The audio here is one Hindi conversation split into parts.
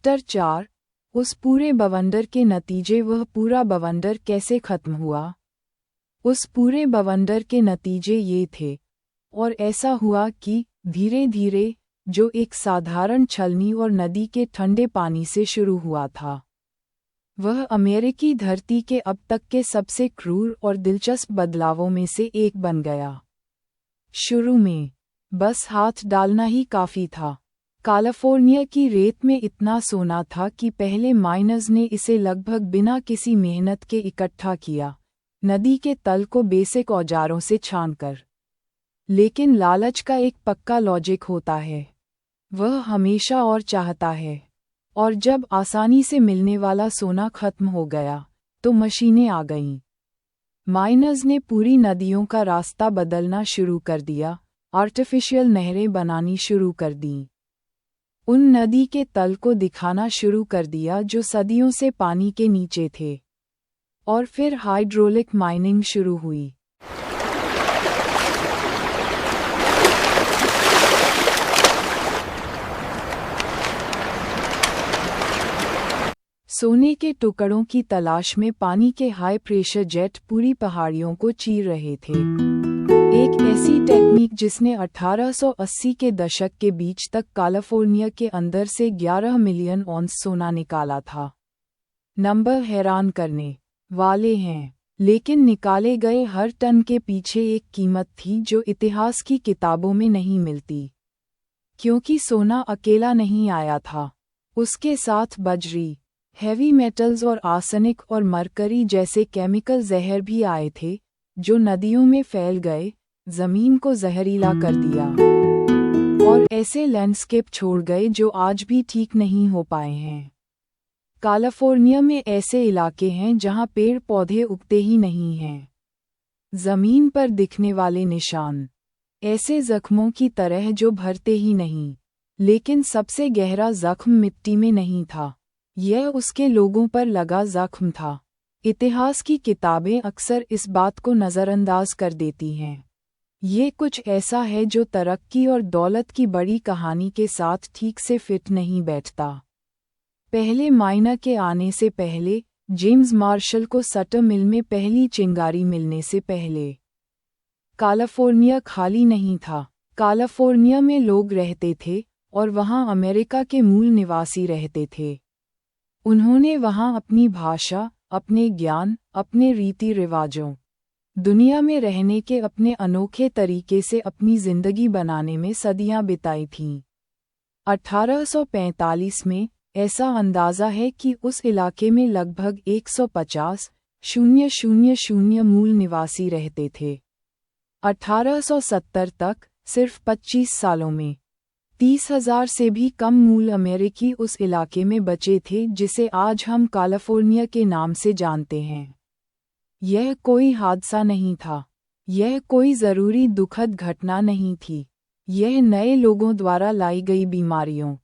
चैप्टर 4 उस पूरे बवंडर के नतीजे। वह पूरा बवंडर कैसे खत्म हुआ? उस पूरे बवंडर के नतीजे ये थे, और ऐसा हुआ कि धीरे धीरे जो एक साधारण छलनी और नदी के ठंडे पानी से शुरू हुआ था, वह अमेरिकी धरती के अब तक के सबसे क्रूर और दिलचस्प बदलावों में से एक बन गया। शुरू में बस हाथ डालना ही काफ़ी था। कैलिफोर्निया की रेत में इतना सोना था कि पहले माइनर्स ने इसे लगभग बिना किसी मेहनत के इकट्ठा किया, नदी के तल को बेसिक औजारों से छानकर। लेकिन लालच का एक पक्का लॉजिक होता है, वह हमेशा और चाहता है, और जब आसानी से मिलने वाला सोना खत्म हो गया तो मशीनें आ गईं। माइनर्स ने पूरी नदियों का रास्ता बदलना शुरू कर दिया, आर्टिफिशियल नहरें बनानी शुरू कर दीं। उन नदी के तल को दिखाना शुरू कर दिया जो सदियों से पानी के नीचे थे। और फिर हाइड्रोलिक माइनिंग शुरू हुई। सोने के टुकड़ों की तलाश में पानी के हाई प्रेशर जेट पूरी पहाड़ियों को चीर रहे थे। एक ऐसी टेक्निक जिसने 1880 के दशक के बीच तक कैलिफोर्निया के अंदर से 11 मिलियन औंस सोना निकाला था। नंबर हैरान करने वाले हैं, लेकिन निकाले गए हर टन के पीछे एक कीमत थी जो इतिहास की किताबों में नहीं मिलती। क्योंकि सोना अकेला नहीं आया था, उसके साथ बजरी, हैवी मेटल्स और आर्सेनिक और मरकरी जैसे केमिकल जहर भी आए थे, जो नदियों में फैल गए, जमीन को जहरीला कर दिया, और ऐसे लैंडस्केप छोड़ गए जो आज भी ठीक नहीं हो पाए हैं। कैलिफोर्निया में ऐसे इलाके हैं जहां पेड़ पौधे उगते ही नहीं हैं। जमीन पर दिखने वाले निशान ऐसे जख्मों की तरह जो भरते ही नहीं, लेकिन सबसे गहरा जख्म मिट्टी में नहीं था, यह उसके लोगों पर लगा जख्म था। इतिहास की किताबें अक्सर इस बात को नज़रअंदाज कर देती हैं। ये कुछ ऐसा है जो तरक्की और दौलत की बड़ी कहानी के साथ ठीक से फिट नहीं बैठता। पहले माइनर के आने से पहले, जेम्स मार्शल को सटर मिल में पहली चिंगारी मिलने से पहले, कैलिफोर्निया खाली नहीं था। कैलिफोर्निया में लोग रहते थे, और वहाँ अमेरिका के मूल निवासी रहते थे। उन्होंने वहाँ अपनी भाषा, अपने ज्ञान, अपने रीति रिवाजों, दुनिया में रहने के अपने अनोखे तरीके से अपनी जिंदगी बनाने में सदियां बिताई थीं। 1845 में ऐसा अंदाज़ा है कि उस इलाके में लगभग 150,000 मूल निवासी रहते थे। 1870 तक, सिर्फ 25 सालों में, 30,000 से भी कम मूल अमेरिकी उस इलाके में बचे थे जिसे आज हम कैलिफोर्निया के नाम से जानते हैं। यह कोई हादसा नहीं था, यह कोई ज़रूरी दुखद घटना नहीं थी, यह नए लोगों द्वारा लाई गई बीमारियों,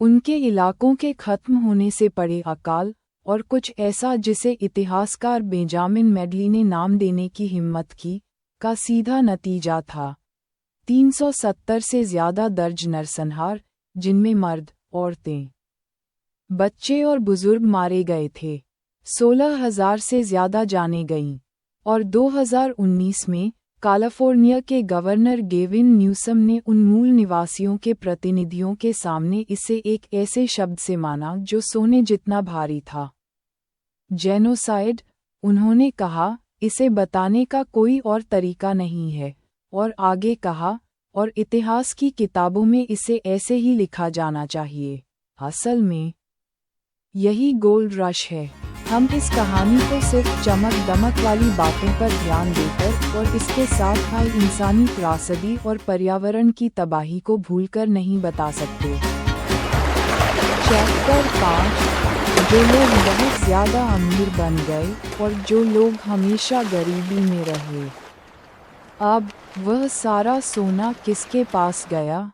उनके इलाकों के खत्म होने से पड़े अकाल, और कुछ ऐसा जिसे इतिहासकार बेंजामिन मेडली ने नाम देने की हिम्मत की, का सीधा नतीजा था। 370 से ज़्यादा दर्ज नरसंहार, जिनमें मर्द, औरतें, बच्चे और बुजुर्ग मारे गए थे। 16,000 से ज़्यादा जानें गईं। और 2019 में, कैलिफोर्निया के गवर्नर गेविन न्यूसम ने उन मूल निवासियों के प्रतिनिधियों के सामने इसे एक ऐसे शब्द से माना जो सोने जितना भारी था। जेनोसाइड, उन्होंने कहा, इसे बताने का कोई और तरीका नहीं है, और आगे कहा, और इतिहास की किताबों में इसे ऐसे ही लिखा जाना चाहिए। असल में यही गोल्ड रश है। हम इस कहानी को सिर्फ चमक दमक वाली बातों पर ध्यान देकर और इसके साथ आई इंसानी त्रासदी और पर्यावरण की तबाही को भूलकर नहीं बता सकते। चैप्टर 5, जो लोग बहुत ज़्यादा अमीर बन गए और जो लोग हमेशा गरीबी में रहे। अब वह सारा सोना किसके पास गया?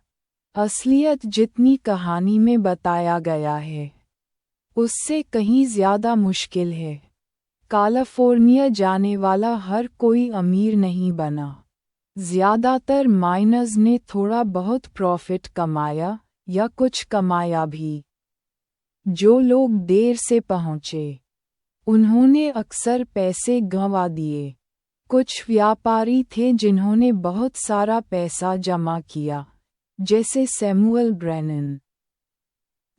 असलियत जितनी कहानी में बताया गया है, उससे कहीं ज़्यादा मुश्किल है। कैलिफोर्निया जाने वाला हर कोई अमीर नहीं बना। ज़्यादातर माइनर्स ने थोड़ा बहुत प्रॉफिट कमाया, या कुछ कमाया भी। जो लोग देर से पहुंचे, उन्होंने अक्सर पैसे गंवा दिए। कुछ व्यापारी थे जिन्होंने बहुत सारा पैसा जमा किया, जैसे सैमुअल ब्रेनन,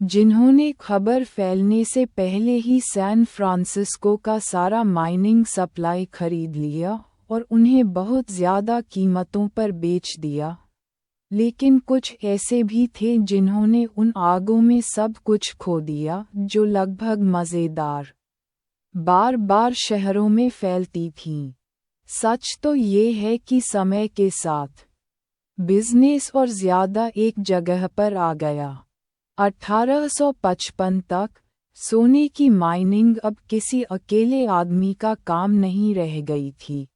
जिन्होंने खबर फैलने से पहले ही सैन फ्रांसिस्को का सारा माइनिंग सप्लाई खरीद लिया और उन्हें बहुत ज़्यादा कीमतों पर बेच दिया। लेकिन कुछ ऐसे भी थे जिन्होंने उन आगों में सब कुछ खो दिया जो लगभग मज़ेदार बार बार शहरों में फैलती थीं। सच तो ये है कि समय के साथ बिजनेस और ज़्यादा एक जगह पर आ गया। 1855 तक सोने की माइनिंग अब किसी अकेले आदमी का काम नहीं रह गई थी।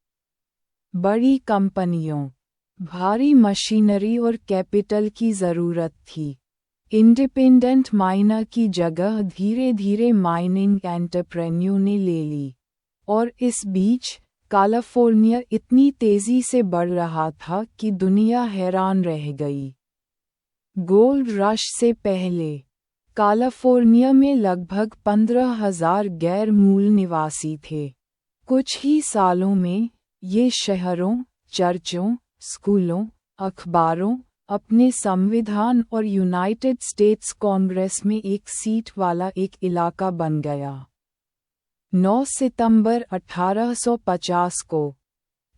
बड़ी कंपनियों, भारी मशीनरी और कैपिटल की ज़रूरत थी। इंडिपेंडेंट माइनर की जगह धीरे धीरे माइनिंग एंटरप्रेन्योर ने ले ली, और इस बीच कैलिफोर्निया इतनी तेज़ी से बढ़ रहा था कि दुनिया हैरान रह गई। गोल्ड रश से पहले कैलिफोर्निया में लगभग 15,000 गैर मूल निवासी थे। कुछ ही सालों में ये शहरों, चर्चों, स्कूलों, अखबारों, अपने संविधान और यूनाइटेड स्टेट्स कांग्रेस में एक सीट वाला एक इलाका बन गया। 9 सितंबर 1850 को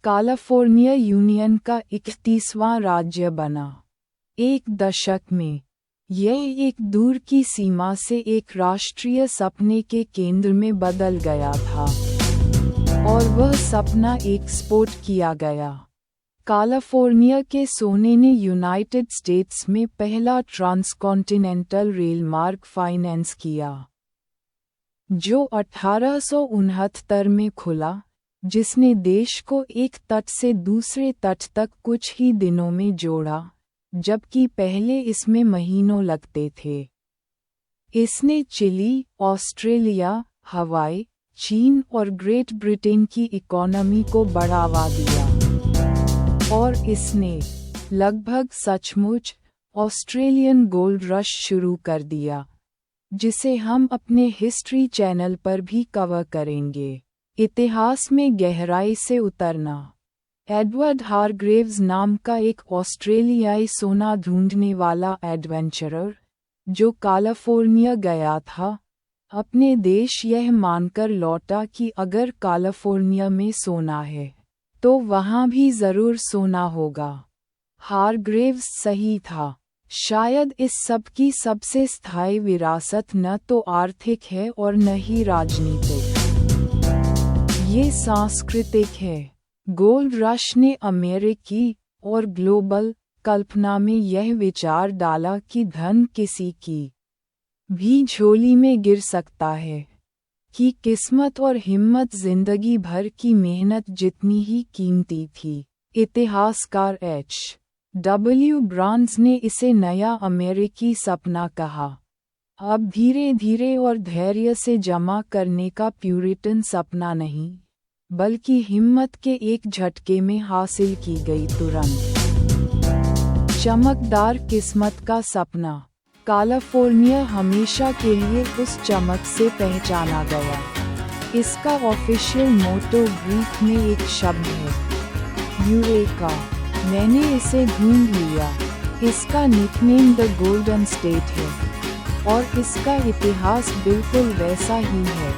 कैलिफोर्निया यूनियन का 31वां राज्य बना। एक दशक में यह एक दूर की सीमा से एक राष्ट्रीय सपने के केंद्र में बदल गया था, और वह सपना एक्सपोर्ट किया गया। कैलिफोर्निया के सोने ने यूनाइटेड स्टेट्स में पहला ट्रांसकॉन्टिनेंटल रेलमार्ग फाइनेंस किया, जो 1869 में खुला, जिसने देश को एक तट से दूसरे तट तक कुछ ही दिनों में जोड़ा, जबकि पहले इसमें महीनों लगते थे। इसने चिली, ऑस्ट्रेलिया, हवाई, चीन और ग्रेट ब्रिटेन की इकोनॉमी को बढ़ावा दिया, और इसने लगभग सचमुच ऑस्ट्रेलियन गोल्ड रश शुरू कर दिया, जिसे हम अपने हिस्ट्री चैनल पर भी कवर करेंगे। इतिहास में गहराई से उतरना। एडवर्ड हारग्रेव्स नाम का एक ऑस्ट्रेलियाई सोना ढूंढने वाला एडवेंचरर, जो कैलिफोर्निया गया था, अपने देश यह मानकर लौटा कि अगर कैलिफोर्निया में सोना है, तो वहाँ भी ज़रूर सोना होगा। हारग्रेव्स सही था। शायद इस सब की सबसे स्थायी विरासत न तो आर्थिक है और न ही राजनीतिक, ये सांस्कृतिक है। गोल्ड रश ने अमेरिकी और ग्लोबल कल्पना में यह विचार डाला कि धन किसी की भी झोली में गिर सकता है, कि किस्मत और हिम्मत जिंदगी भर की मेहनत जितनी ही कीमती थी। इतिहासकार H.W. ब्रांड्स ने इसे नया अमेरिकी सपना कहा। अब धीरे धीरे और धैर्य से जमा करने का प्यूरिटन सपना नहीं, बल्कि हिम्मत के एक झटके में हासिल की गई तुरंत चमकदार किस्मत का सपना। कैलिफोर्निया हमेशा के लिए उस चमक से पहचाना गया। इसका ऑफिशियल मोटो ग्रीक में एक शब्द है, यूरेका। मैंने इसे ढूंढ लिया। इसका निकनेम द गोल्डन स्टेट है, और इसका इतिहास बिल्कुल वैसा ही है।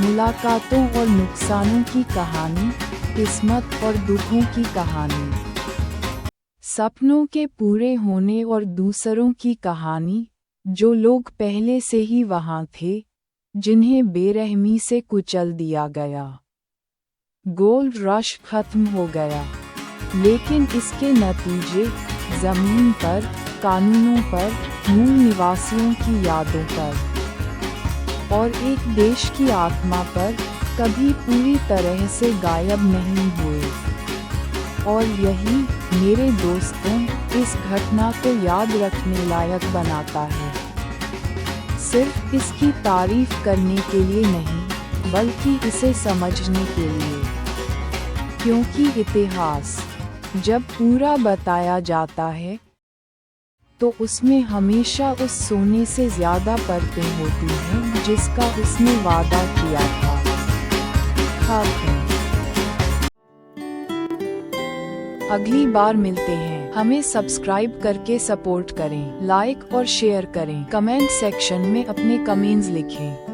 मुलाकातों और नुकसानों की कहानी, किस्मत और दुखों की कहानी, सपनों के पूरे होने और दूसरों की कहानी, जो लोग पहले से ही वहाँ थे, जिन्हें बेरहमी से कुचल दिया गया। गोल्ड रश खत्म हो गया, लेकिन इसके नतीजे जमीन पर, कानूनों पर, मूल निवासियों की यादों पर और एक देश की आत्मा पर कभी पूरी तरह से गायब नहीं हुए। और यही, मेरे दोस्तों, इस घटना को याद रखने लायक बनाता है। सिर्फ इसकी तारीफ करने के लिए नहीं, बल्कि इसे समझने के लिए। क्योंकि इतिहास जब पूरा बताया जाता है, तो उसमें हमेशा उस सोने से ज्यादा परतें होती हैं जिसका उसने वादा किया था। खाक है। अगली बार मिलते हैं। हमें सब्सक्राइब करके सपोर्ट करें, लाइक और शेयर करें, कमेंट सेक्शन में अपने कमेंट्स लिखें।